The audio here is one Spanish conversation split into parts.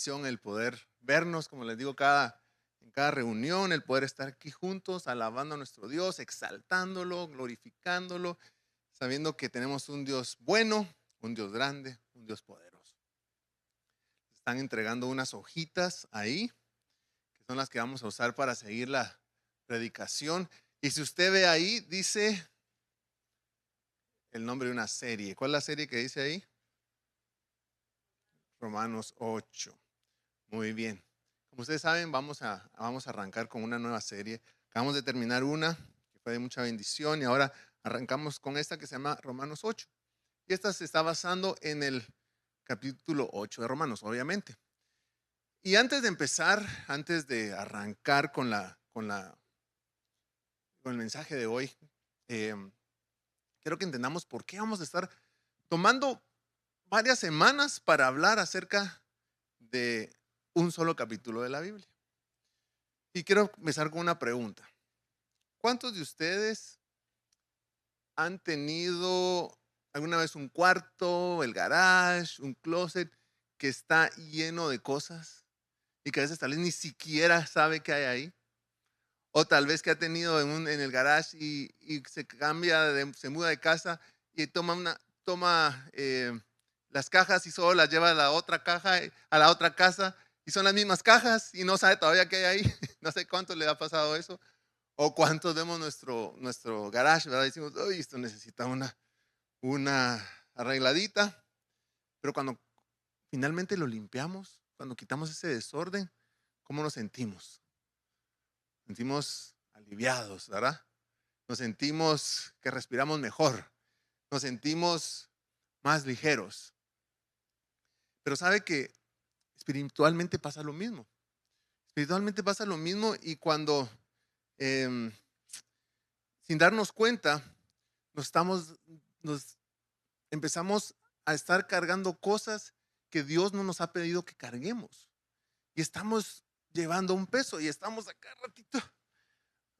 bendición el poder vernos, como les digo, en cada reunión, el poder estar aquí juntos, alabando a nuestro Dios, exaltándolo, glorificándolo, sabiendo que tenemos un Dios bueno, un Dios grande, un Dios poderoso. Están entregando unas hojitas ahí, que son las que vamos a usar para seguir la predicación. Y si usted ve ahí, dice el nombre de una serie. ¿Cuál es la serie que dice ahí? Romanos 8. Muy bien. Como ustedes saben, vamos a arrancar con una nueva serie. Acabamos de terminar una que fue de mucha bendición y ahora arrancamos con esta que se llama Romanos 8. Y esta se está basando en el capítulo 8 de Romanos, obviamente. Y antes de empezar, antes de arrancar con el mensaje de hoy, eh, quiero que entendamos por qué vamos a estar tomando varias semanas para hablar acerca de un solo capítulo de la Biblia. Y quiero empezar con una pregunta. ¿Cuántos de ustedes han tenido alguna vez un cuarto, el garage, un closet que está lleno de cosas y que a veces tal vez ni siquiera sabe qué hay ahí? O tal vez que ha tenido en el garage y se cambia, se muda de casa y toma las cajas y solo las lleva a la otra caja, a la otra casa, y son las mismas cajas y no sabe todavía qué hay ahí. No sé cuánto le ha pasado eso. O cuántos vemos nuestro garage, ¿verdad? Decimos, uy, esto necesita una arregladita. Pero cuando finalmente lo limpiamos, cuando quitamos ese desorden, ¿cómo nos sentimos? Sentimos aliviados, ¿verdad? Nos sentimos que respiramos mejor, nos sentimos más ligeros. Pero sabe que espiritualmente pasa lo mismo. Espiritualmente pasa lo mismo y cuando, em, sin darnos cuenta, nos estamos, nos empezamos a estar cargando cosas que Dios no nos ha pedido que carguemos. Y estamos llevando un peso y estamos acá ratito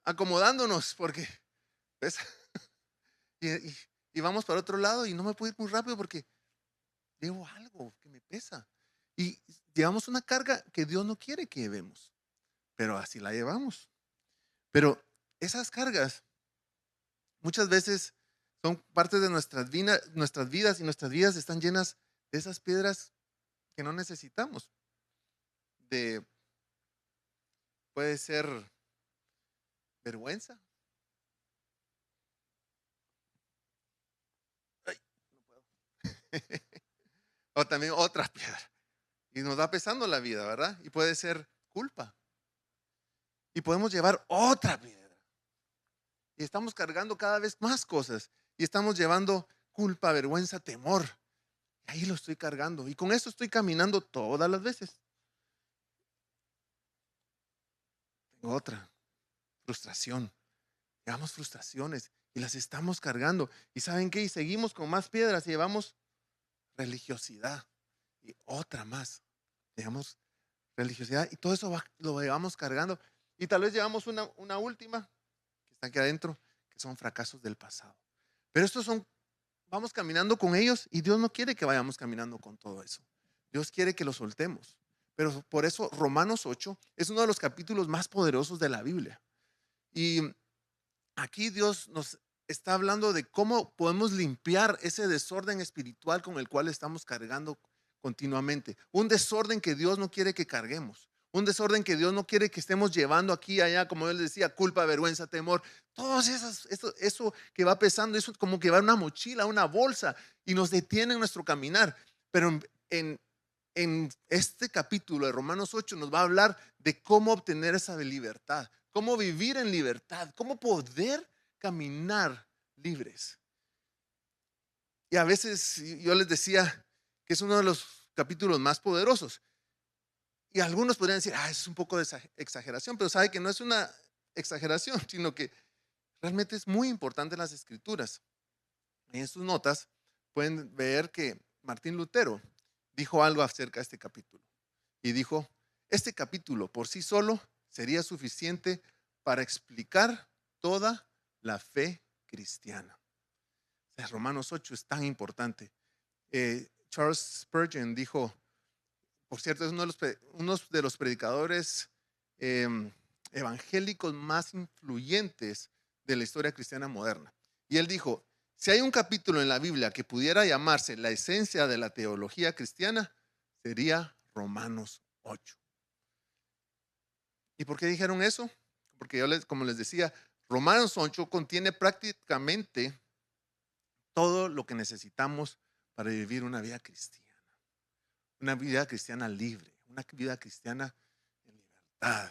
acomodándonos porque, ¿ves? Y, y- y vamos para otro lado y no me puedo ir muy rápido porque llevo algo que me pesa. Y llevamos una carga que Dios no quiere que llevemos, pero así la llevamos. Pero esas cargas muchas veces son parte de nuestras vidas y nuestras vidas están llenas de esas piedras que no necesitamos. De, puede ser vergüenza. Ay, no puedo. O también otra piedra. Y nos va pesando la vida, ¿verdad? Y puede ser culpa. Y podemos llevar otra piedra. Y estamos cargando cada vez más cosas. Y estamos llevando culpa, vergüenza, temor. Y ahí lo estoy cargando. Y con eso estoy caminando todas las veces. Tengo otra, frustración. Llevamos frustraciones y las estamos cargando. ¿Y saben qué? Y seguimos con más piedras y llevamos religiosidad. Y otra más. Llevamos religiosidad y todo eso lo llevamos cargando. Y tal vez llevamos una última que está aquí adentro, que son fracasos del pasado. Pero estos son, vamos caminando con ellos y Dios no quiere que vayamos caminando con todo eso. Dios quiere que lo soltemos. Pero por eso Romanos 8 es uno de los capítulos más poderosos de la Biblia. Y aquí Dios nos está hablando de cómo podemos limpiar ese desorden espiritual con el cual estamos cargando continuamente. Un desorden que Dios no quiere que carguemos. Un desorden que Dios no quiere que estemos llevando aquí y allá, como él decía, culpa, vergüenza, temor. Todos eso que va pesando, eso es como que va en una mochila, una bolsa y nos detiene en nuestro caminar. Pero en, en este capítulo de Romanos 8 nos va a hablar de cómo obtener esa libertad, cómo vivir en libertad, cómo poder caminar libres. Y a veces yo les decía que es uno de los capítulos más poderosos. Y algunos podrían decir, es un poco de exageración, pero sabe que no es una exageración, sino que realmente es muy importante en las escrituras. En sus notas pueden ver que Martín Lutero dijo algo acerca de este capítulo. Y dijo, este capítulo por sí solo sería suficiente para explicar toda la fe cristiana. O sea, Romanos 8 es tan importante. Charles Spurgeon dijo, por cierto, es uno de los predicadores em, evangélicos más influyentes de la historia cristiana moderna. Y él dijo, si hay un capítulo en la Biblia que pudiera llamarse la esencia de la teología cristiana, sería Romanos 8. ¿Y por qué dijeron eso? Porque como les decía, Romanos 8 contiene prácticamente todo lo que necesitamos para vivir una vida cristiana libre, una vida cristiana en libertad.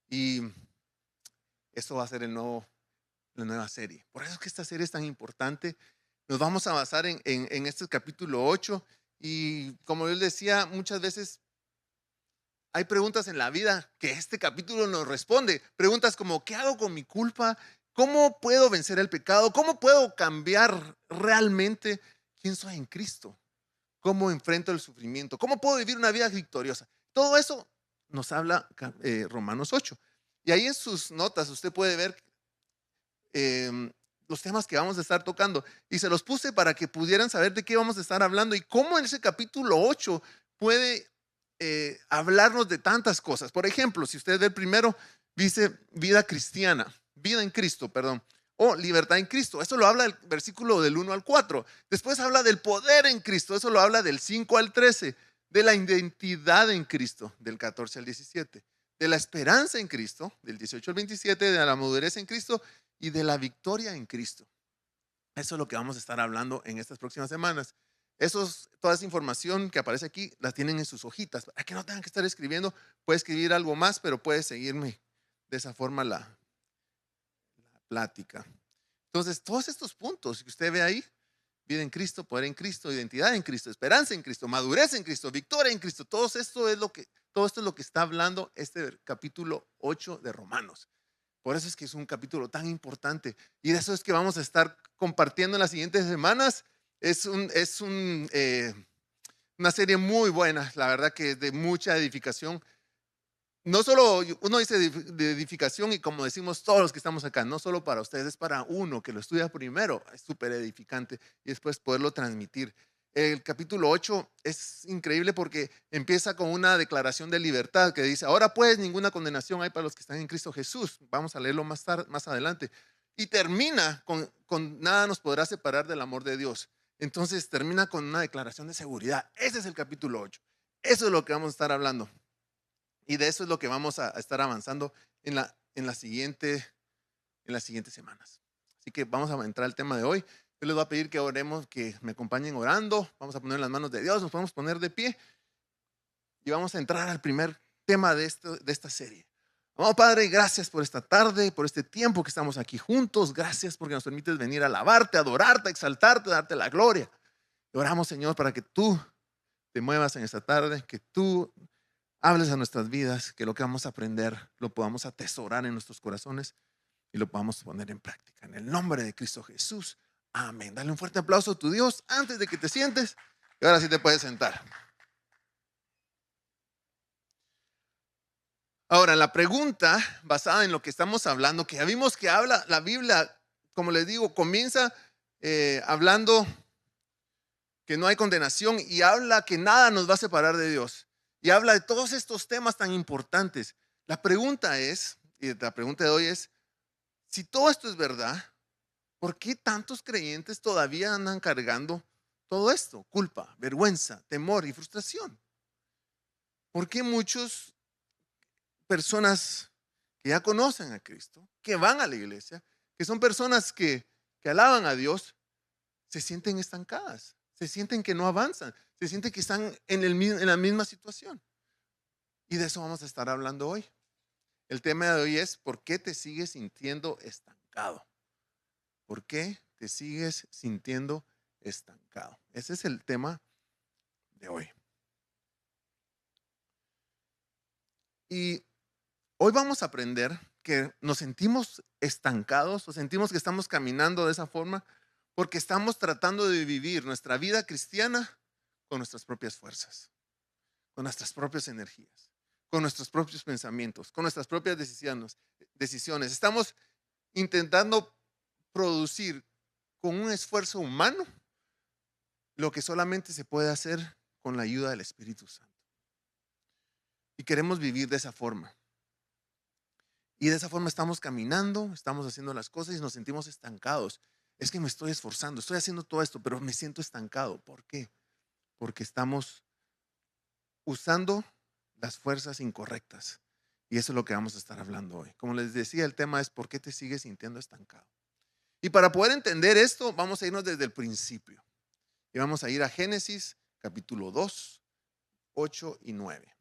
Y eso va a ser la nueva serie. Por eso es que esta serie es tan importante. Nos vamos a basar en este capítulo 8 y como yo les decía, muchas veces hay preguntas en la vida que este capítulo nos responde. Preguntas como, ¿qué hago con mi culpa? ¿Cómo puedo vencer el pecado? ¿Cómo puedo cambiar realmente quién soy en Cristo? ¿Cómo enfrento el sufrimiento? ¿Cómo puedo vivir una vida victoriosa? Todo eso nos habla Romanos 8. Y ahí en sus notas usted puede ver los temas que vamos a estar tocando. Y se los puse para que pudieran saber de qué vamos a estar hablando y cómo en ese capítulo 8 puede hablarnos de tantas cosas. Por ejemplo, si usted ve el primero, dice vida cristiana, vida en Cristo, perdón, o libertad en Cristo. Eso lo habla el versículo del 1 al 4. Después habla del poder en Cristo. Eso lo habla del 5 al 13. De la identidad en Cristo, del 14 al 17. De la esperanza en Cristo, del 18 al 27. De la madurez en Cristo y de la victoria en Cristo. Eso es lo que vamos a estar hablando en estas próximas semanas. Toda esa información que aparece aquí la tienen en sus hojitas. Para que no tengan que estar escribiendo, puede escribir algo más, pero puede seguirme de esa forma la plática. Entonces, todos estos puntos que usted ve ahí, vida en Cristo, poder en Cristo, identidad en Cristo, esperanza en Cristo, madurez en Cristo, victoria en Cristo, todo esto es lo que está hablando este capítulo 8 de Romanos. Por eso es que es un capítulo tan importante y de eso es que vamos a estar compartiendo en las siguientes semanas. Es una serie muy buena, la verdad que es de mucha edificación. No solo uno dice de edificación y como decimos todos los que estamos acá, no solo para ustedes, es para uno que lo estudia primero, es súper edificante y después poderlo transmitir. El capítulo 8 es increíble porque empieza con una declaración de libertad que dice, ahora pues ninguna condenación hay para los que están en Cristo Jesús. Vamos a leerlo más adelante. Y termina con nada nos podrá separar del amor de Dios. Entonces termina con una declaración de seguridad. Ese es el capítulo 8. Eso es lo que vamos a estar hablando. Y de eso es lo que vamos a estar avanzando en las siguientes semanas. Así que vamos a entrar al tema de hoy. Yo les voy a pedir que oremos, que me acompañen orando. Vamos a poner en las manos de Dios, nos podemos poner de pie y vamos a entrar al primer tema de esta serie. Amado Padre, gracias por esta tarde, por este tiempo que estamos aquí juntos. Gracias porque nos permites venir a alabarte, adorarte, exaltarte, darte la gloria. Y oramos, Señor, para que tú te muevas en esta tarde, que tú hables a nuestras vidas, que lo que vamos a aprender lo podamos atesorar en nuestros corazones y lo podamos poner en práctica. En el nombre de Cristo Jesús. Amén. Dale un fuerte aplauso a tu Dios antes de que te sientes y ahora sí te puedes sentar. Ahora, la pregunta basada en lo que estamos hablando, que ya vimos que habla la Biblia, como les digo, comienza hablando que no hay condenación y habla que nada nos va a separar de Dios. Y habla de todos estos temas tan importantes. La pregunta es, y la pregunta de hoy es, si todo esto es verdad, ¿por qué tantos creyentes todavía andan cargando todo esto? Culpa, vergüenza, temor y frustración. ¿Por qué muchas personas que ya conocen a Cristo, que van a la iglesia, que son personas que alaban a Dios, se sienten estancadas? Se sienten que no avanzan, se sienten que están en la misma situación. Y de eso vamos a estar hablando hoy. El tema de hoy es, ¿por qué te sigues sintiendo estancado? ¿Por qué te sigues sintiendo estancado? Ese es el tema de hoy. Y hoy vamos a aprender que nos sentimos estancados o sentimos que estamos caminando de esa forma porque estamos tratando de vivir nuestra vida cristiana con nuestras propias fuerzas, con nuestras propias energías, con nuestros propios pensamientos, con nuestras propias decisiones. Estamos intentando producir con un esfuerzo humano lo que solamente se puede hacer con la ayuda del Espíritu Santo. y queremos vivir de esa forma. Y de esa forma estamos caminando, estamos haciendo las cosas y nos sentimos estancados. Es que me estoy esforzando, estoy haciendo todo esto, pero me siento estancado. ¿Por qué? Porque estamos usando las fuerzas incorrectas. Y eso es lo que vamos a estar hablando hoy. Como les decía, el tema es ¿por qué te sigues sintiendo estancado? Y para poder entender esto, vamos a irnos desde el principio. Y vamos a ir a Génesis capítulo 2, 8 y 9.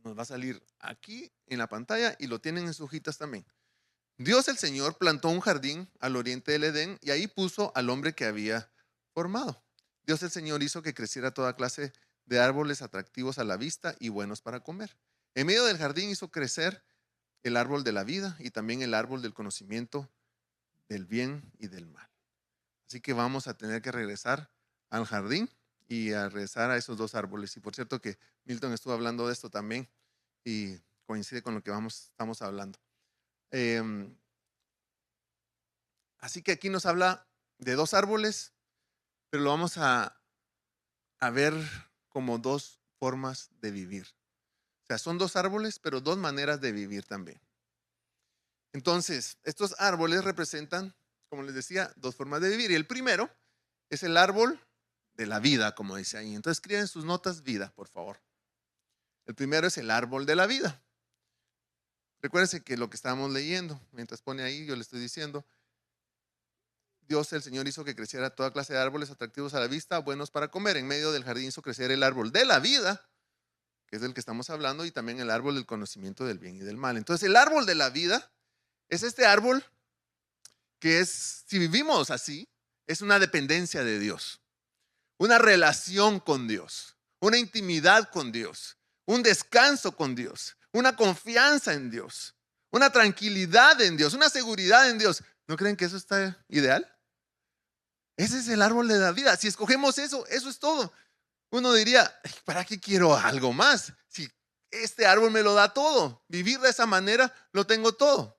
Nos va a salir aquí en la pantalla y lo tienen en sus hojitas también. Dios el Señor plantó un jardín al oriente del Edén y ahí puso al hombre que había formado. Dios el Señor hizo que creciera toda clase de árboles atractivos a la vista y buenos para comer. En medio del jardín hizo crecer el árbol de la vida y también el árbol del conocimiento del bien y del mal. Así que vamos a tener que regresar al jardín y a regresar a esos dos árboles. Y por cierto que Milton estuvo hablando de esto también y coincide con lo que estamos hablando. Así que aquí nos habla de dos árboles, pero lo vamos a ver como dos formas de vivir. O sea, son dos árboles, pero dos maneras de vivir también. Entonces, estos árboles representan, como les decía, dos formas de vivir. Y el primero es el árbol de la vida, como dice ahí. Entonces, escriban en sus notas vida, por favor. El primero es el árbol de la vida. Recuérdense que lo que estábamos leyendo, mientras pone ahí, yo le estoy diciendo, Dios el Señor hizo que creciera toda clase de árboles atractivos a la vista, buenos para comer. En medio del jardín hizo crecer el árbol de la vida, que es del que estamos hablando, y también el árbol del conocimiento del bien y del mal. Entonces, el árbol de la vida es este árbol que es, si vivimos así, es una dependencia de Dios, una relación con Dios, una intimidad con Dios, un descanso con Dios, una confianza en Dios, una tranquilidad en Dios, una seguridad en Dios. ¿No creen que eso está ideal? Ese es el árbol de la vida. Si escogemos eso, eso es todo. Uno diría, ¿para qué quiero algo más? Si este árbol me lo da todo, vivir de esa manera lo tengo todo.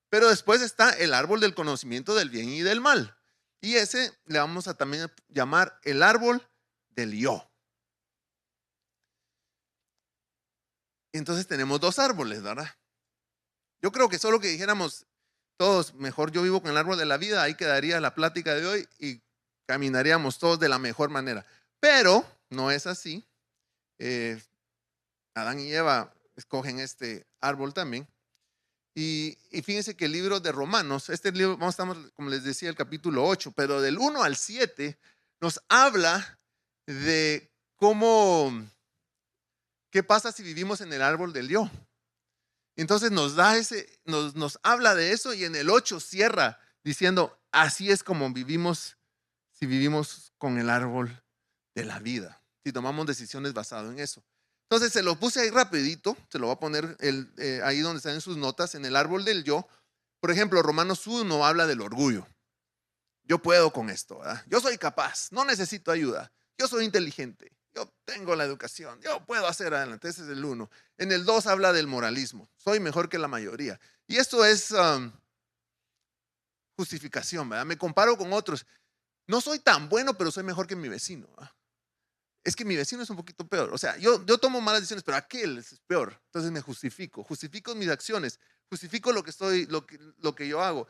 Pero después está el árbol del conocimiento del bien y del mal. Y ese le vamos a también llamar el árbol del yo. Y entonces tenemos dos árboles, ¿verdad? Yo creo que solo que dijéramos todos, mejor yo vivo con el árbol de la vida, ahí quedaría la plática de hoy y caminaríamos todos de la mejor manera. Pero no es así. Adán y Eva escogen este árbol también. Y fíjense que el libro de Romanos, este libro, estamos, como les decía, el capítulo 8, pero del 1 al 7 nos habla de cómo, qué pasa si vivimos en el árbol del yo. Entonces nos habla de eso y en el 8 cierra diciendo, así es como vivimos si vivimos con el árbol de la vida, si tomamos decisiones basadas en eso. Entonces se lo puse ahí rapidito, se lo voy a poner ahí donde están en sus notas, en el árbol del yo. Por ejemplo, Romanos 1 habla del orgullo. Yo puedo con esto, ¿verdad? Yo soy capaz, no necesito ayuda. Yo soy inteligente, yo tengo la educación, yo puedo hacer adelante. Ese es el 1. En el 2 habla del moralismo. Soy mejor que la mayoría. Y esto es justificación, ¿verdad? Me comparo con otros. No soy tan bueno, pero soy mejor que mi vecino, ¿verdad? Es que mi vecino es un poquito peor. O sea, yo tomo malas decisiones, pero aquel es peor. Entonces me justifico mis acciones, justifico lo que yo hago.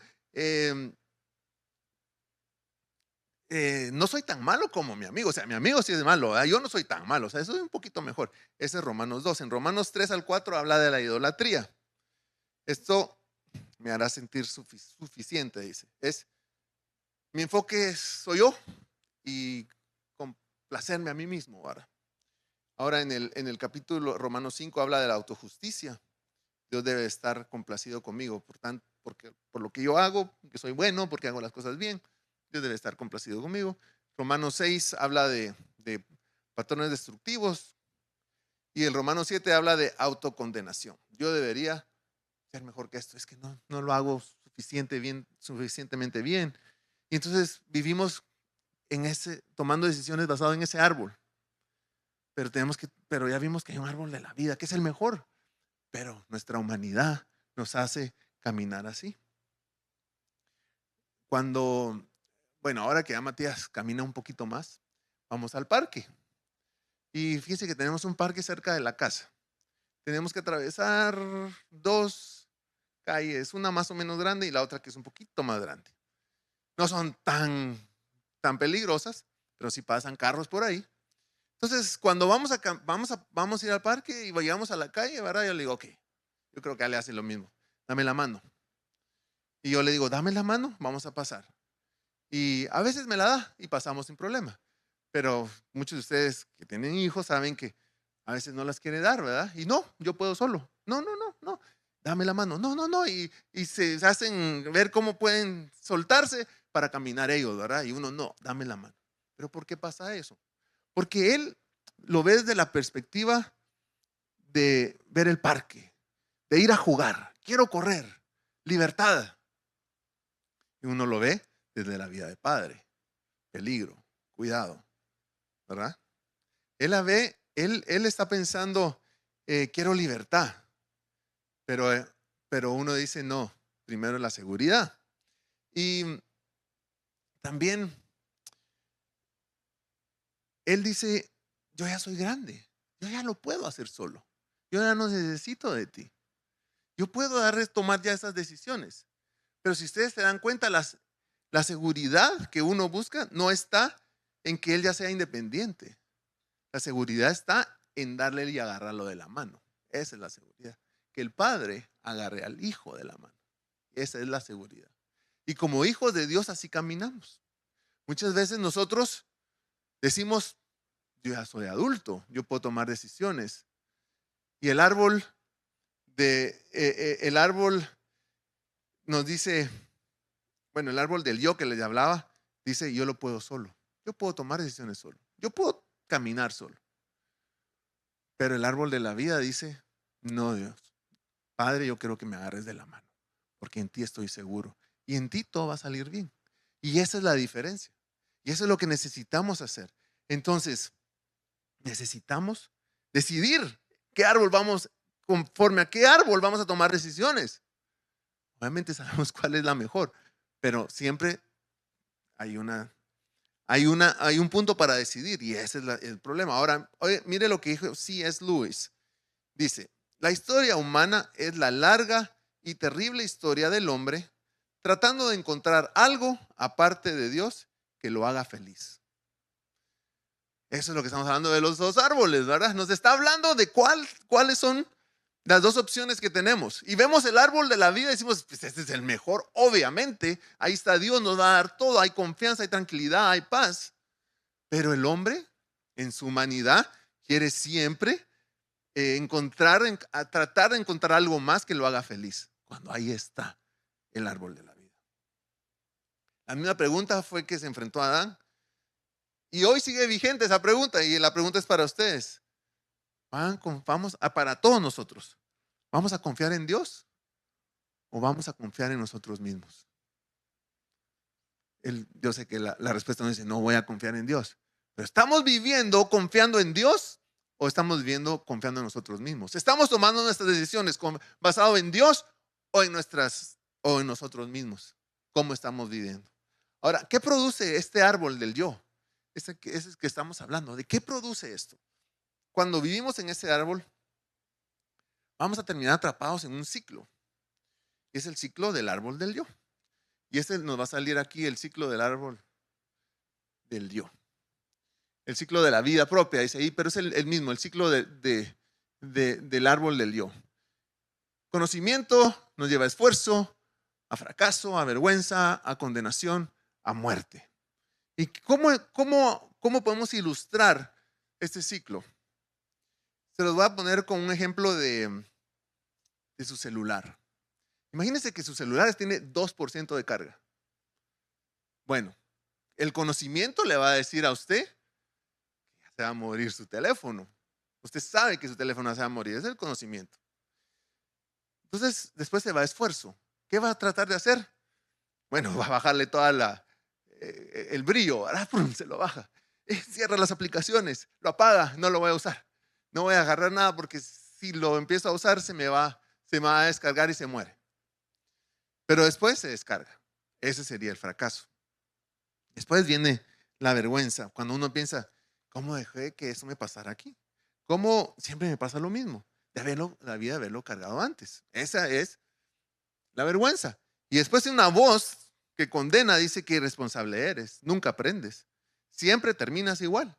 No soy tan malo como mi amigo. O sea, mi amigo sí es malo, ¿verdad? Yo no soy tan malo. O sea, soy un poquito mejor. Ese es Romanos 2. En Romanos 3 al 4 habla de la idolatría. Esto me hará sentir suficiente, dice. Mi enfoque soy yo y complacerme a mí mismo, ¿verdad? Ahora en el capítulo Romanos 5 habla de la autojusticia. Dios debe estar complacido conmigo por lo que yo hago, que soy bueno, porque hago las cosas bien. Dios debe estar complacido conmigo. Romanos 6 habla de patrones destructivos y el Romanos 7 habla de autocondenación. Yo debería ser mejor que esto, es que no lo hago suficientemente bien. Y entonces vivimos tomando decisiones basadas en ese árbol. Pero ya vimos que hay un árbol de la vida, que es el mejor. Pero nuestra humanidad nos hace caminar así. Bueno, ahora que ya Matías camina un poquito más, vamos al parque. Y fíjense que tenemos un parque cerca de la casa. Tenemos que atravesar dos calles, una más o menos grande y la otra que es un poquito más grande. No son tan peligrosas, pero sí pasan carros por ahí. Entonces, cuando vamos a ir al parque y llegamos a la calle, ¿verdad? Yo le digo, ok, yo creo que él le hace lo mismo. Dame la mano. Y yo le digo, dame la mano, vamos a pasar. Y a veces me la da y pasamos sin problema. Pero muchos de ustedes que tienen hijos saben que a veces no las quiere dar, ¿verdad? Y no, yo puedo solo. No, no, no, no. Dame la mano. No, no, no. Y se hacen ver cómo pueden soltarse para caminar ellos, ¿verdad? Y uno, no, dame la mano. Pero ¿por qué pasa eso? Porque él lo ve desde la perspectiva de ver el parque, de ir a jugar. Quiero correr. Libertad. Y uno lo ve desde la vida de padre. Peligro, cuidado, ¿verdad? Él la ve, él está pensando, quiero libertad, pero uno dice, no, primero la seguridad. Y también él dice, yo ya soy grande, yo ya lo puedo hacer solo, yo ya no necesito de ti, yo puedo tomar ya esas decisiones. Pero si ustedes se dan cuenta, la seguridad que uno busca no está en que él ya sea independiente. La seguridad está en darle y agarrarlo de la mano. Esa es la seguridad. Que el padre agarre al hijo de la mano. Esa es la seguridad. Y como hijos de Dios así caminamos. Muchas veces nosotros decimos, yo ya soy adulto, yo puedo tomar decisiones. Y el árbol nos dice, bueno, el árbol del yo que les hablaba, dice, yo lo puedo solo. Yo puedo tomar decisiones solo. Yo puedo caminar solo. Pero el árbol de la vida dice, no, Dios, Padre, yo quiero que me agarres de la mano, porque en ti estoy seguro y en ti todo va a salir bien. Y esa es la diferencia. Y eso es lo que necesitamos hacer. Entonces, necesitamos decidir qué árbol vamos, conforme a qué árbol vamos a tomar decisiones. Obviamente sabemos cuál es la mejor, pero siempre hay hay un punto para decidir y ese es el problema. Ahora, oye, mire lo que dijo C.S. Lewis. Dice, la historia humana es la larga y terrible historia del hombre tratando de encontrar algo aparte de Dios que lo haga feliz. Eso es lo que estamos hablando de los dos árboles, ¿verdad? Nos está hablando de cuáles son las dos opciones que tenemos. Y vemos el árbol de la vida y decimos, pues este es el mejor, obviamente. Ahí está Dios, nos va a dar todo, hay confianza, hay tranquilidad, hay paz. Pero el hombre, en su humanidad, quiere siempre tratar de encontrar algo más que lo haga feliz, cuando ahí está el árbol de la vida. La misma pregunta fue que se enfrentó a Adán y hoy sigue vigente esa pregunta y la pregunta es para ustedes. Para todos nosotros, ¿vamos a confiar en Dios o vamos a confiar en nosotros mismos? Yo sé que la respuesta no dice, no voy a confiar en Dios, pero ¿estamos viviendo confiando en Dios o estamos viviendo confiando en nosotros mismos? ¿Estamos tomando nuestras decisiones basado en Dios o en nosotros mismos? ¿Cómo estamos viviendo? Ahora, ¿qué produce este árbol del yo? Ese es que estamos hablando. ¿De qué produce esto? Cuando vivimos en ese árbol, vamos a terminar atrapados en un ciclo. Es el ciclo del árbol del yo. Y nos va a salir aquí el ciclo del árbol del yo. El ciclo de la vida propia, dice ahí, pero es el mismo, el ciclo del árbol del yo. Conocimiento nos lleva a esfuerzo, a fracaso, a vergüenza, a condenación, a muerte. ¿Y cómo podemos ilustrar este ciclo? Se los voy a poner con un ejemplo de su celular. Imagínense que su celular tiene 2% de carga. Bueno, el conocimiento le va a decir a usted que se va a morir su teléfono. Usted sabe que su teléfono se va a morir, es el conocimiento. Entonces, después se va a esfuerzo. ¿Qué va a tratar de hacer? Bueno, va a bajarle el brillo, se lo baja. Cierra las aplicaciones, lo apaga, no lo voy a usar. No voy a agarrar nada porque si lo empiezo a usar se me va a descargar y se muere. Pero después se descarga. Ese sería el fracaso. Después viene la vergüenza. Cuando uno piensa, ¿Cómo dejé que eso me pasara aquí? ¿Cómo siempre me pasa lo mismo? La vida de haberlo cargado antes. Esa es la vergüenza. Y después una voz que condena dice que irresponsable eres, nunca aprendes. Siempre terminas igual.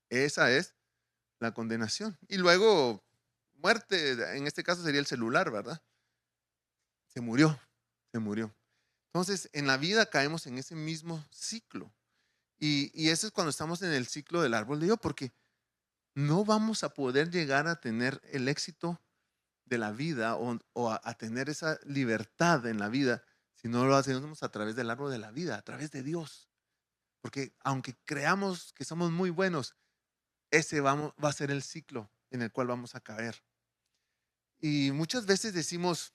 Esa es la condenación. Y luego, muerte, en este caso sería el celular, ¿verdad? Se murió, se murió. Entonces, en la vida caemos en ese mismo ciclo. Y eso es cuando estamos en el ciclo del árbol de Dios, porque no vamos a poder llegar a tener el éxito de la vida o a tener esa libertad en la vida si no lo hacemos a través del árbol de la vida, a través de Dios. Porque aunque creamos que somos muy buenos, ese va a ser el ciclo en el cual vamos a caer. Y muchas veces decimos,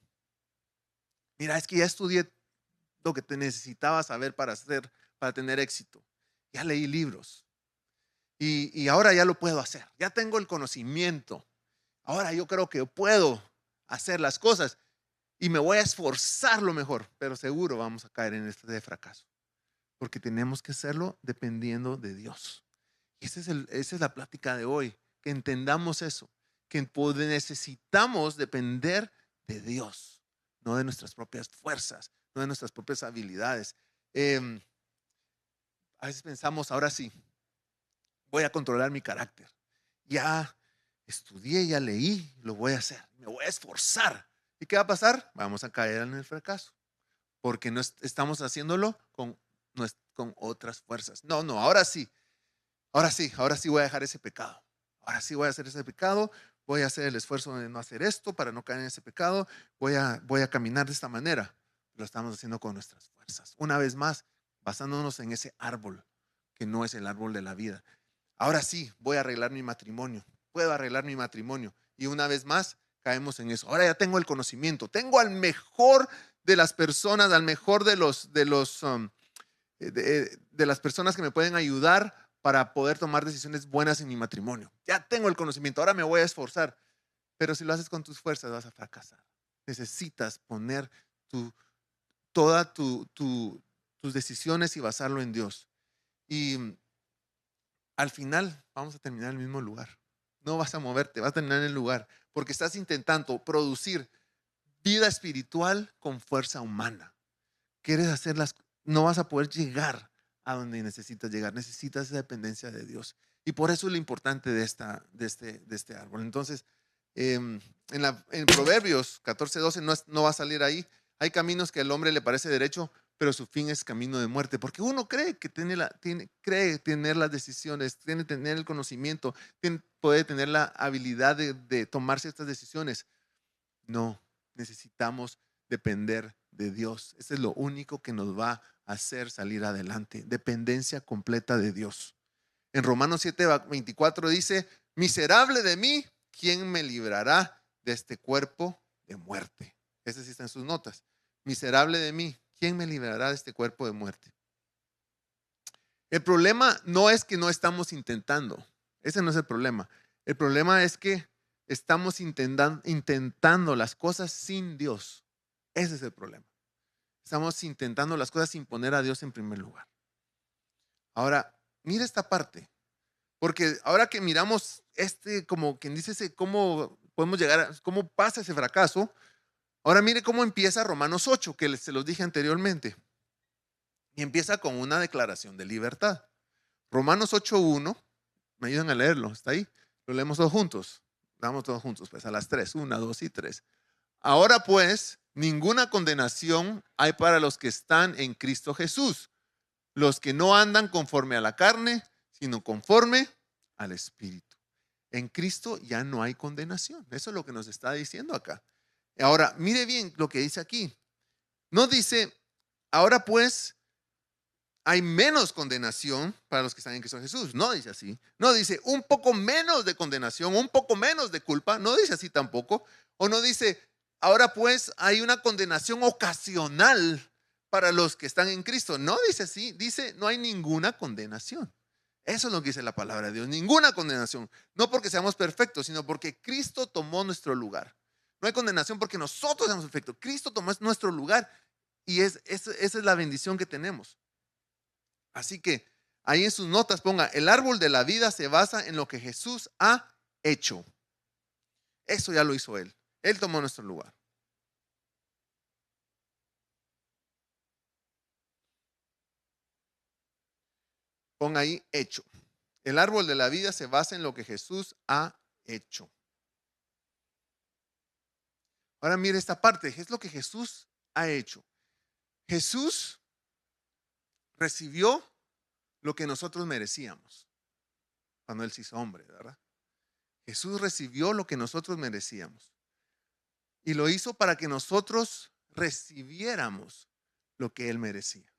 mira, es que ya estudié lo que te necesitaba saber para tener éxito. Ya leí libros y ahora ya lo puedo hacer. Ya tengo el conocimiento. Ahora yo creo que puedo hacer las cosas y me voy a esforzar lo mejor, pero seguro vamos a caer en este de fracaso, porque tenemos que hacerlo dependiendo de Dios. Y esa es la plática de hoy, que entendamos eso, que necesitamos depender de Dios, no de nuestras propias fuerzas, no de nuestras propias habilidades. Eh, a veces pensamos, ahora sí, voy a controlar mi carácter. Ya estudié, ya leí, lo voy a hacer, me voy a esforzar. ¿Y qué va a pasar? Vamos a caer en el fracaso, porque no estamos haciéndolo con otras fuerzas. No, no, ahora sí voy a dejar ese pecado. Ahora sí voy a hacer ese pecado, voy a hacer el esfuerzo de no hacer esto para no caer en ese pecado, voy a caminar de esta manera. Lo estamos haciendo con nuestras fuerzas. Una vez más, basándonos en ese árbol, que no es el árbol de la vida. Ahora sí, voy a arreglar mi matrimonio, puedo arreglar mi matrimonio. Y una vez más, caemos en eso. Ahora ya tengo el conocimiento, tengo al mejor de las personas, al mejor de las personas que me pueden ayudar para poder tomar decisiones buenas en mi matrimonio. Ya tengo el conocimiento, ahora me voy a esforzar. Pero si lo haces con tus fuerzas, vas a fracasar. Necesitas poner tu, todas tus decisiones y basarlo en Dios. Y al final vamos a terminar en el mismo lugar. No vas a moverte, vas a terminar en el lugar, porque estás intentando producir vida espiritual con fuerza humana. Quieres hacerlas, no vas a poder llegar a donde necesitas llegar. Necesitas esa dependencia de Dios. Y por eso es lo importante de este árbol. Entonces, en Proverbios 14:12 no va a salir ahí. Hay caminos que al hombre le parece derecho, pero su fin es camino de muerte. Porque uno cree que cree tener las decisiones, tiene tener el conocimiento, puede tener la habilidad de tomar ciertas decisiones. No, necesitamos depender de Dios. Eso es lo único que nos va a hacer salir adelante. Dependencia completa de Dios. En Romanos 7:24 dice, miserable de mí, ¿quién me librará de este cuerpo de muerte? Ese sí está en sus notas. Miserable de mí, ¿quién me librará de este cuerpo de muerte? El problema no es que no estamos intentando. Ese no es el problema. El problema es que estamos intentando las cosas sin Dios. Ese es el problema. Estamos intentando las cosas sin poner a Dios en primer lugar. Ahora, mira esta parte. Porque ahora que miramos como quien dice, cómo podemos cómo pasa ese fracaso, ahora mire cómo empieza Romanos 8, que se los dije anteriormente. Y empieza con una declaración de libertad. Romanos 8:1, me ayudan a leerlo, ¿está ahí? Lo leemos todos juntos. Damos todos juntos, pues a las 3, 1, 2 y 3. Ahora pues, ninguna condenación hay para los que están en Cristo Jesús, los que no andan conforme a la carne, sino conforme al Espíritu. En Cristo ya no hay condenación. Eso es lo que nos está diciendo acá. Ahora, mire bien lo que dice aquí. No dice, ahora pues hay menos condenación para los que están en Cristo Jesús. No dice así. No dice un poco menos de condenación, un poco menos de culpa. No dice así tampoco. O no dice, ahora pues hay una condenación ocasional para los que están en Cristo. No dice así. Dice, no hay ninguna condenación. Eso es lo que dice la palabra de Dios. Ninguna condenación. No porque seamos perfectos, sino porque Cristo tomó nuestro lugar. No hay condenación porque nosotros somos perfectos. Cristo tomó nuestro lugar y esa es la bendición que tenemos. Así que Ahí en sus notas ponga, el árbol de la vida se basa en lo que Jesús ha hecho. Eso ya lo hizo Él. Él tomó nuestro lugar. Ponga ahí hecho. El árbol de la vida se basa en lo que Jesús ha hecho. Ahora mire esta parte, es lo que Jesús ha hecho. Jesús recibió lo que nosotros merecíamos cuando Él se hizo hombre, ¿verdad? Jesús recibió lo que nosotros merecíamos y lo hizo para que nosotros recibiéramos lo que Él merecía.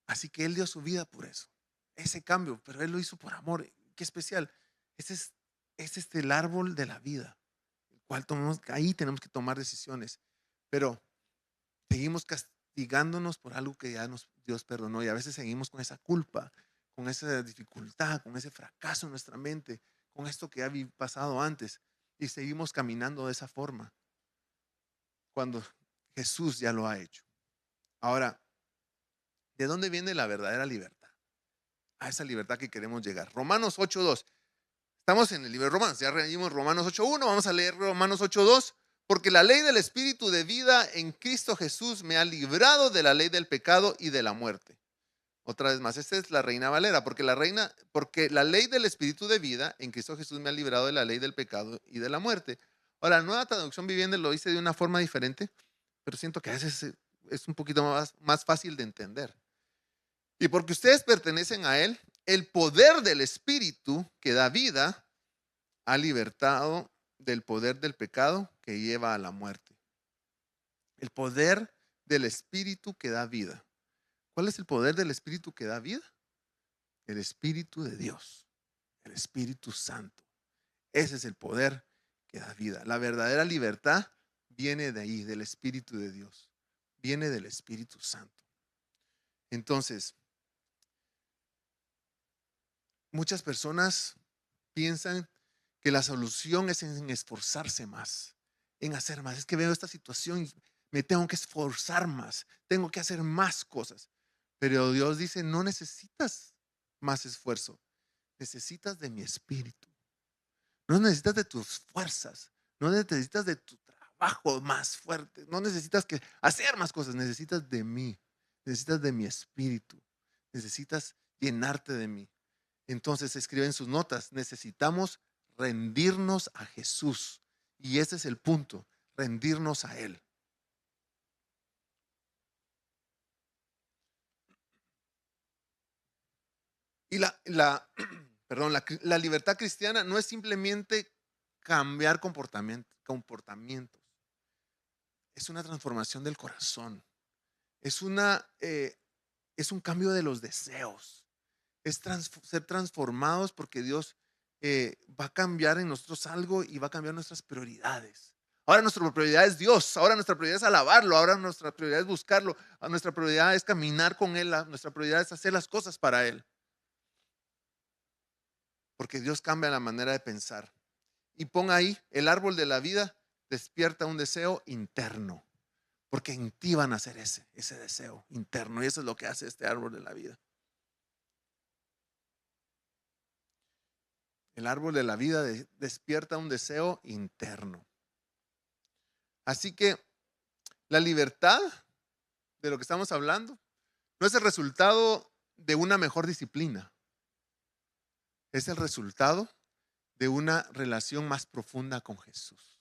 Así que Él dio su vida por eso, ese cambio, pero Él lo hizo por amor. Qué especial. Ese es el árbol de la vida, el cual ahí tenemos que tomar decisiones, pero seguimos castigándonos por algo que ya Dios perdonó y a veces seguimos con esa culpa, con esa dificultad, con ese fracaso en nuestra mente, con esto que ha pasado antes y seguimos caminando de esa forma cuando Jesús ya lo ha hecho. Ahora, ¿de dónde viene la verdadera libertad? A esa libertad que queremos llegar. Romanos 8:2. Estamos en el libro de Romanos, ya leímos Romanos 8:1, vamos a leer Romanos 8:2. Porque la ley del Espíritu de vida en Cristo Jesús me ha librado de la ley del pecado y de la muerte. Otra vez más, esta es la Reina Valera, porque la ley del Espíritu de vida en Cristo Jesús me ha librado de la ley del pecado y de la muerte. Ahora, la Nueva Traducción Viviente lo dice de una forma diferente, pero siento que a veces es un poquito más fácil de entender. Y porque ustedes pertenecen a Él, el poder del Espíritu que da vida ha libertado del poder del pecado que lleva a la muerte. El poder del Espíritu que da vida. ¿Cuál es el poder del Espíritu que da vida? El Espíritu de Dios, el Espíritu Santo. Ese es el poder que da vida. La verdadera libertad viene de ahí, del Espíritu de Dios. Viene del Espíritu Santo. Entonces, muchas personas piensan que la solución es en esforzarse más, en hacer más. Es que veo esta situación y me tengo que esforzar más, tengo que hacer más cosas. Pero Dios dice, no necesitas más esfuerzo, necesitas de mi espíritu. No necesitas de tus fuerzas, no necesitas de tu trabajo más fuerte, no necesitas que hacer más cosas, necesitas de mí, necesitas de mi espíritu, necesitas llenarte de mí. Entonces escribe en sus notas, necesitamos rendirnos a Jesús. Y ese es el punto, rendirnos a Él. Y perdón, la libertad cristiana no es simplemente cambiar comportamientos. Es una transformación del corazón. Es es un cambio de los deseos. Es ser transformados porque Dios va a cambiar en nosotros algo y va a cambiar nuestras prioridades. Ahora nuestra prioridad es Dios, ahora nuestra prioridad es alabarlo, ahora nuestra prioridad es buscarlo, nuestra prioridad es caminar con Él, nuestra prioridad es hacer las cosas para Él. Porque Dios cambia la manera de pensar. Y ponga ahí, el árbol de la vida despierta un deseo interno, porque en ti van a hacer ese deseo interno y eso es lo que hace este árbol de la vida. El árbol de la vida despierta un deseo interno. Así que la libertad de lo que estamos hablando no es el resultado de una mejor disciplina. Es el resultado de una relación más profunda con Jesús.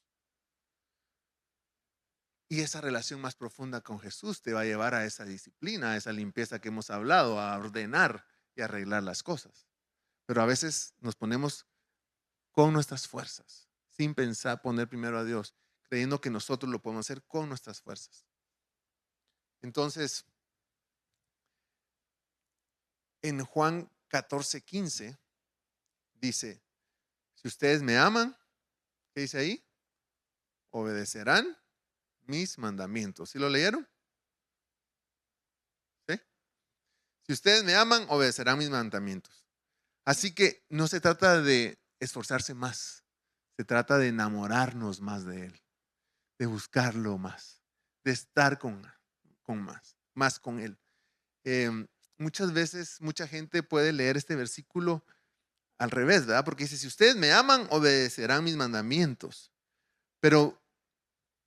Y esa relación más profunda con Jesús te va a llevar a esa disciplina, a esa limpieza que hemos hablado, a ordenar y arreglar las cosas. Pero a veces nos ponemos con nuestras fuerzas, sin pensar, poner primero a Dios, creyendo que nosotros lo podemos hacer con nuestras fuerzas. Entonces, en Juan 14:15 dice, si ustedes me aman, ¿qué dice ahí? Obedecerán mis mandamientos. ¿Sí lo leyeron? ¿Sí? Si ustedes me aman, obedecerán mis mandamientos. Así que no se trata de esforzarse más, se trata de enamorarnos más de Él, de buscarlo más, de estar con más con Él. muchas veces mucha gente puede leer este versículo al revés, ¿verdad? Porque dice, si ustedes me aman, obedecerán mis mandamientos. Pero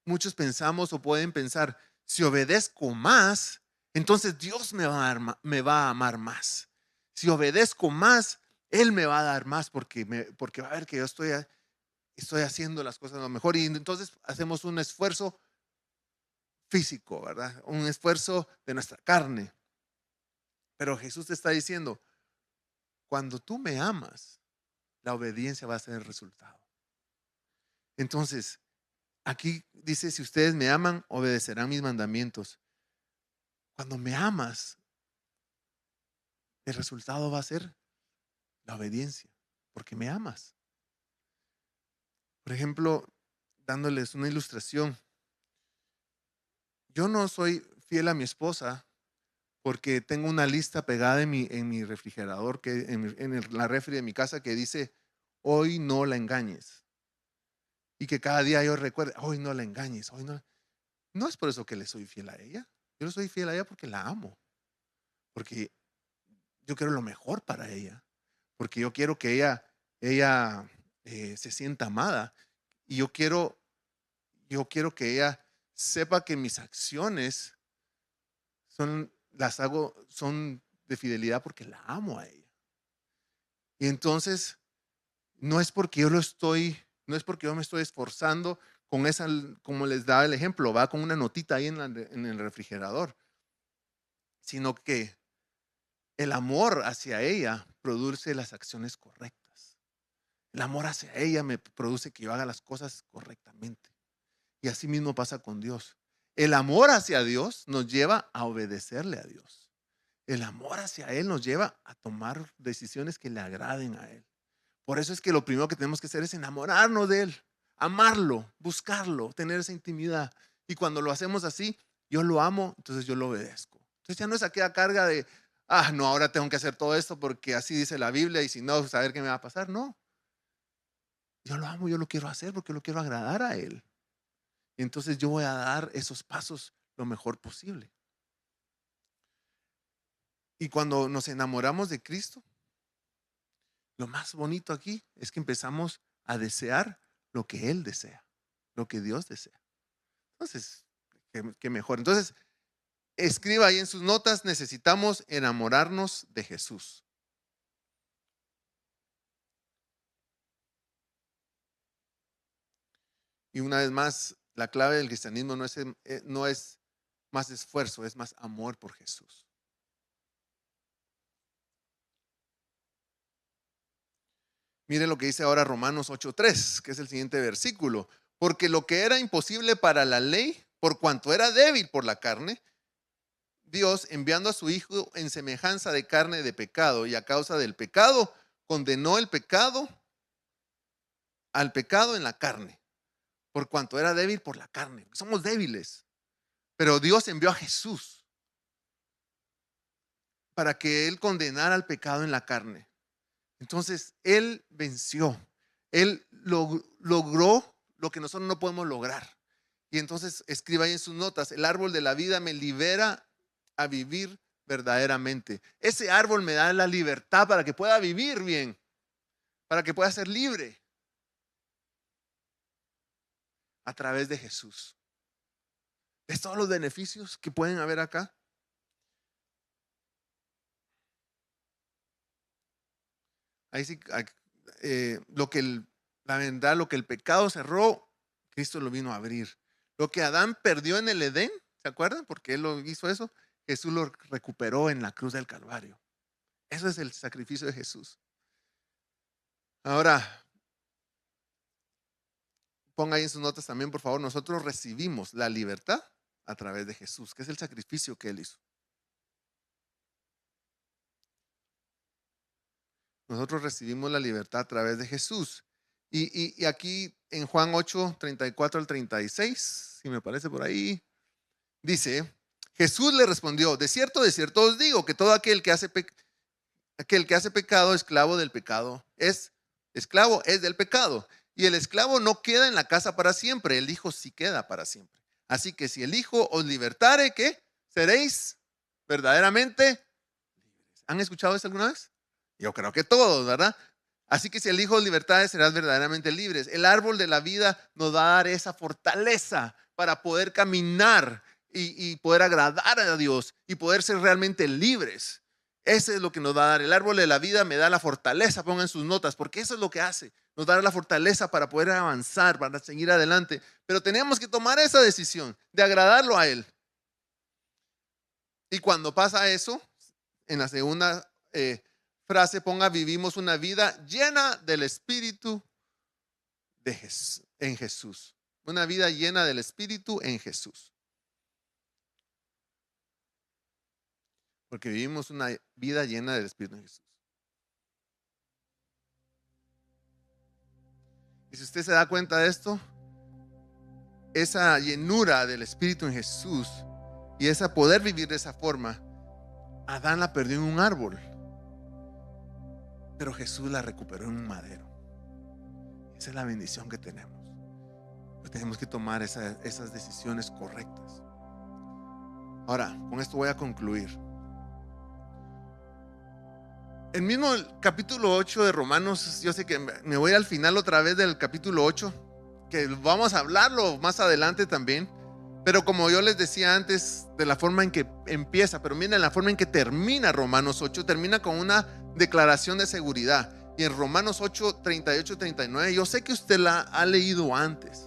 muchos pensamos o pueden pensar, si obedezco más, entonces Dios me va a amar más. Si obedezco más, Él me va a dar más porque va a ver que yo estoy haciendo las cosas lo mejor. Y entonces hacemos un esfuerzo físico, ¿verdad? Un esfuerzo de nuestra carne. Pero Jesús te está diciendo, cuando tú me amas, la obediencia va a ser el resultado. Entonces, aquí dice, si ustedes me aman, obedecerán mis mandamientos. Cuando me amas, el resultado va a ser la obediencia, porque me amas. Por ejemplo, dándoles una ilustración, yo no soy fiel a mi esposa porque tengo una lista pegada en mi refrigerador, la refri de mi casa que dice, hoy no la engañes. Y que cada día yo recuerde, hoy no la engañes, hoy no. No es por eso que le soy fiel a ella. Yo le soy fiel a ella porque la amo, porque yo quiero lo mejor para ella, porque yo quiero que ella se sienta amada y yo quiero que ella sepa que mis acciones son de fidelidad porque la amo a ella. Y entonces no es porque no es porque yo me estoy esforzando con esa, como les daba el ejemplo, va con una notita ahí en el refrigerador, sino que el amor hacia ella produce las acciones correctas. El amor hacia ella me produce que yo haga las cosas correctamente. Y así mismo pasa con Dios. El amor hacia Dios nos lleva a obedecerle a Dios. El amor hacia Él nos lleva a tomar decisiones que le agraden a Él. Por eso es que lo primero que tenemos que hacer es enamorarnos de Él, amarlo, buscarlo, tener esa intimidad. Y cuando lo hacemos así, yo lo amo, entonces yo lo obedezco. Entonces ya no es aquella carga de, no, ahora tengo que hacer todo esto porque así dice la Biblia y si no, saber qué me va a pasar. No, yo lo amo, yo lo quiero hacer porque lo quiero agradar a Él. Y entonces yo voy a dar esos pasos lo mejor posible. Y cuando nos enamoramos de Cristo, lo más bonito aquí es que empezamos a desear lo que Él desea, lo que Dios desea. Entonces, qué mejor. Entonces, escriba ahí en sus notas, necesitamos enamorarnos de Jesús. Y una vez más, la clave del cristianismo no es más esfuerzo, es más amor por Jesús. Mire lo que dice ahora Romanos 8:3, que es el siguiente versículo. Porque lo que era imposible para la ley, por cuanto era débil por la carne, Dios, enviando a su Hijo en semejanza de carne de pecado y a causa del pecado, condenó al pecado en la carne, por cuanto era débil por la carne. Somos débiles, pero Dios envió a Jesús para que Él condenara al pecado en la carne. Entonces, Él venció, Él logró lo que nosotros no podemos lograr. Y entonces escriba ahí en sus notas, el árbol de la vida me libera a vivir verdaderamente. Ese árbol me da la libertad para que pueda vivir bien, para que pueda ser libre a través de Jesús. ¿Ves todos los beneficios que pueden haber acá? Ahí sí, la verdad, lo que el pecado cerró, Cristo lo vino a abrir. Lo que Adán perdió en el Edén, ¿se acuerdan? Porque él lo hizo eso, Jesús lo recuperó en la cruz del Calvario. Eso es el sacrificio de Jesús. Ahora, ponga ahí en sus notas también, por favor, nosotros recibimos la libertad a través de Jesús, que es el sacrificio que Él hizo. Nosotros recibimos la libertad a través de Jesús. Y aquí en Juan 8:34 al 36, si me parece por ahí, dice, Jesús le respondió, de cierto os digo que todo aquel que hace pecado, esclavo es del pecado. Y el esclavo no queda en la casa para siempre, el hijo sí queda para siempre. Así que si el hijo os libertare, ¿qué? Seréis verdaderamente ¿Han escuchado eso alguna vez? Yo creo que todos, ¿verdad? Así que si elijo libertades, serás verdaderamente libres. El árbol de la vida nos va a dar esa fortaleza para poder caminar y poder agradar a Dios y poder ser realmente libres. Ese es lo que nos va a dar. El árbol de la vida me da la fortaleza, pongan sus notas, porque eso es lo que hace. Nos da la fortaleza para poder avanzar, para seguir adelante. Pero tenemos que tomar esa decisión de agradarlo a Él. Y cuando pasa eso, en la segunda frase ponga: vivimos una vida llena del Espíritu en Jesús. Una vida llena del Espíritu en Jesús. Porque vivimos una vida llena del Espíritu en Jesús. Y si usted se da cuenta de esto, esa llenura del Espíritu en Jesús y ese poder vivir de esa forma, Adán la perdió en un árbol, pero Jesús la recuperó en un madero. Esa es la bendición que tenemos. Pues tenemos que tomar esas decisiones correctas. Ahora, con esto voy a concluir. El mismo capítulo 8 de Romanos, yo sé que me voy al final otra vez del capítulo 8, que vamos a hablarlo más adelante también, pero como yo les decía antes, de la forma en que empieza, pero miren la forma en que termina Romanos 8, termina con una declaración de seguridad. Y en Romanos 8, 38, 39, yo sé que usted la ha leído antes.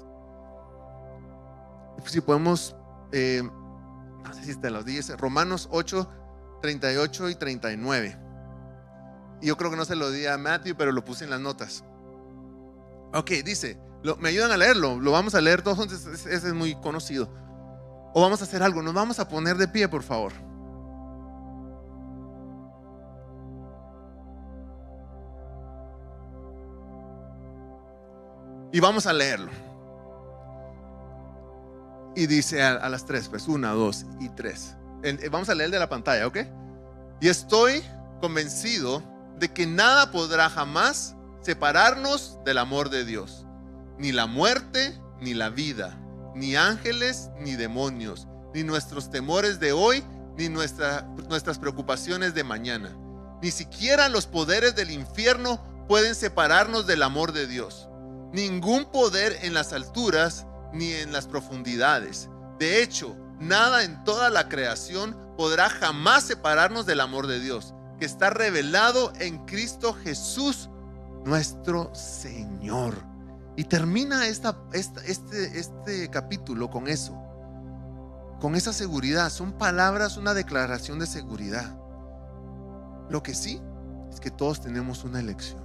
Si podemos, no sé si te los dice, Romanos 8, 38 y 39. Y yo creo que no se lo di a Matthew, pero lo puse en las notas. Ok, dice, me ayudan a leerlo, lo vamos a leer todos, ese es muy conocido. O vamos a hacer algo, nos vamos a poner de pie, por favor. Y vamos a leerlo. Y dice a las 3, pues 1, 2 y 3. Vamos a leer el de la pantalla, ¿ok? Y estoy convencido de que nada podrá jamás separarnos del amor de Dios. Ni la muerte, ni la vida, ni ángeles, ni demonios, ni nuestros temores de hoy, ni nuestras preocupaciones de mañana. Ni siquiera los poderes del infierno pueden separarnos del amor de Dios. Ningún poder en las alturas ni en las profundidades. De hecho, nada en toda la creación podrá jamás separarnos del amor de Dios, que está revelado en Cristo Jesús, nuestro Señor. Y termina este capítulo con eso, con esa seguridad. Son palabras, una declaración de seguridad. Lo que sí es que todos tenemos una elección.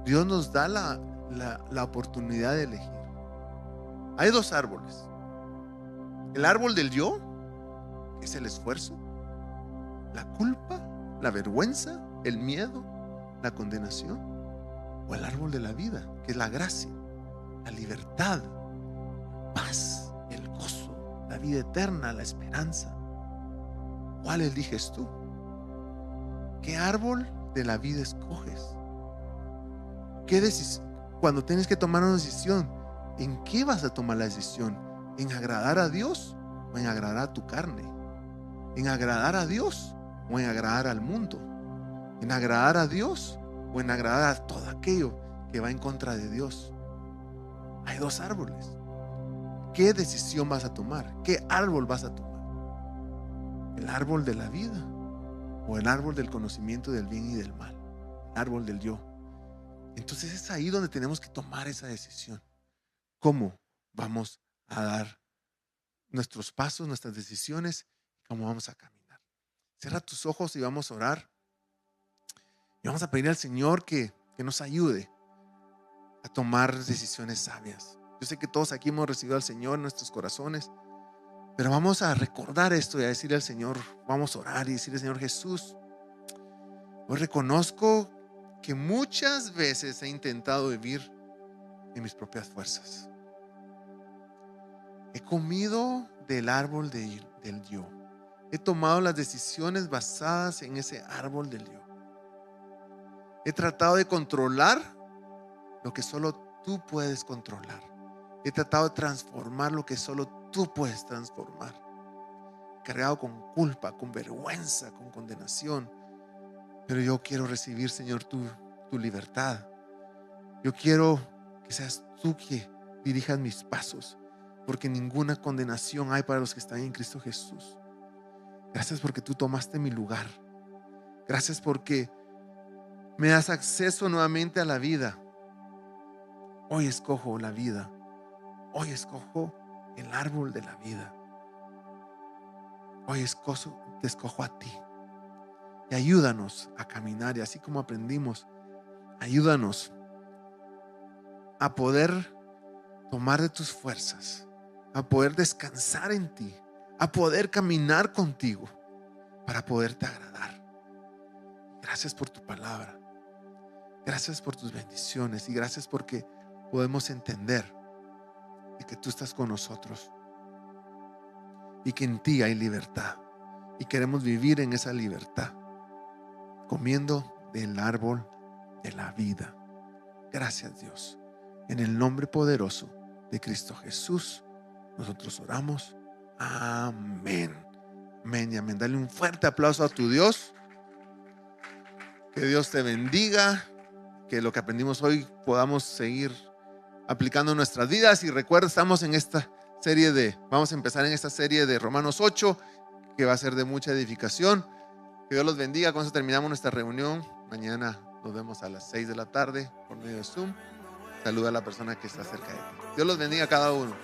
Dios nos da la oportunidad de elegir. Hay dos árboles: el árbol del yo, que es el esfuerzo, la culpa, la vergüenza, el miedo, la condenación, o el árbol de la vida, que es la gracia, la libertad, la paz, el gozo, la vida eterna, la esperanza. ¿Cuál eliges tú? ¿Qué árbol de la vida escoges? Cuando tienes que tomar una decisión, ¿en qué vas a tomar la decisión? ¿En agradar a Dios o en agradar a tu carne? ¿En agradar a Dios o en agradar al mundo? ¿En agradar a Dios o en agradar a todo aquello que va en contra de Dios? Hay dos árboles. ¿Qué decisión vas a tomar? ¿Qué árbol vas a tomar? ¿El árbol de la vida o el árbol del conocimiento del bien y del mal? El árbol del yo. Entonces es ahí donde tenemos que tomar esa decisión. ¿Cómo vamos a dar nuestros pasos, nuestras decisiones? ¿Cómo vamos a caminar? Cierra tus ojos y vamos a orar. Y vamos a pedir al Señor que nos ayude a tomar decisiones sabias. Yo sé que todos aquí hemos recibido al Señor en nuestros corazones, pero vamos a recordar esto y a decirle al Señor, vamos a orar y decirle: Señor Jesús, hoy reconozco que muchas veces he intentado vivir en mis propias fuerzas. He comido del árbol del yo. He tomado las decisiones basadas en ese árbol del yo. He tratado de controlar lo que solo tú puedes controlar. He tratado de transformar lo que solo tú puedes transformar. Cargado con culpa, con vergüenza, con condenación. Pero yo quiero recibir, Señor, tu libertad. Yo quiero que seas tú que dirijas mis pasos, porque ninguna condenación hay para los que están en Cristo Jesús. Gracias porque tú tomaste mi lugar. Gracias porque me das acceso nuevamente a la vida. Hoy escojo la vida. Hoy escojo el árbol de la vida. Hoy te escojo a ti. Y ayúdanos a caminar. Y así como aprendimos, ayúdanos a poder tomar de tus fuerzas, a poder descansar en ti, a poder caminar contigo para poderte agradar. Gracias por tu palabra. Gracias por tus bendiciones y gracias porque podemos entender de que tú estás con nosotros y que en ti hay libertad y queremos vivir en esa libertad, comiendo del árbol de la vida. Gracias, Dios. En el nombre poderoso de Cristo Jesús, nosotros oramos. Amén. Amén y amén. Dale un fuerte aplauso a tu Dios. Que Dios te bendiga. Que lo que aprendimos hoy podamos seguir aplicando en nuestras vidas. Y recuerda, vamos a empezar en esta serie de Romanos 8, que va a ser de mucha edificación. Que Dios los bendiga. Con eso terminamos nuestra reunión. Mañana nos vemos a las 6 de la tarde por medio de Zoom. Saluda a la persona que está cerca de ti. Dios los bendiga a cada uno.